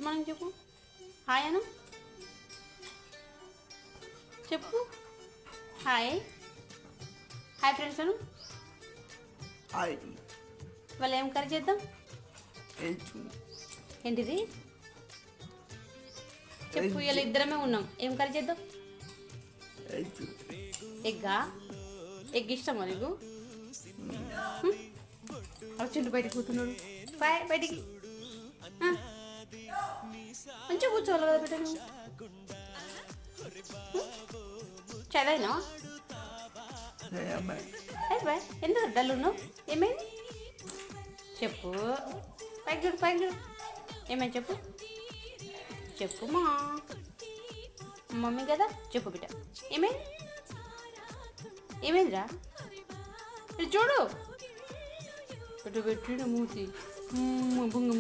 Good morning చెప్పు. Hi అను చెప్పు. Hi hi friends అను. Hi. వాళ్ళు ఏం కర్రీ చేద్దాం? ఏంటిది చెప్పు. ఇలా ఇద్దరమే ఉన్నాం. ఏం కర్రీ చేద్దాం? ఎగ్గా? ఎగ్ ఇష్టమా నీకు? వచ్చిండు బయటకు కూతున్నాడు. బయటికి మంచిగా కూర్చోవాలి కదా బిడ్డ. నువ్వు చదవనా? బాయ్. ఎందుకు డల్ ఉన్నావు? ఏమైంది చెప్పు. పైకి చూడు, పైకి చూడు. ఏమైంది చెప్పు. చెప్పు మా మమ్మీ కదా. చెప్పు బిడ్డ. ఏమైంది? ఏమైందిరా? చూడు పెట్టు పెట్టిన మూతి బొంగ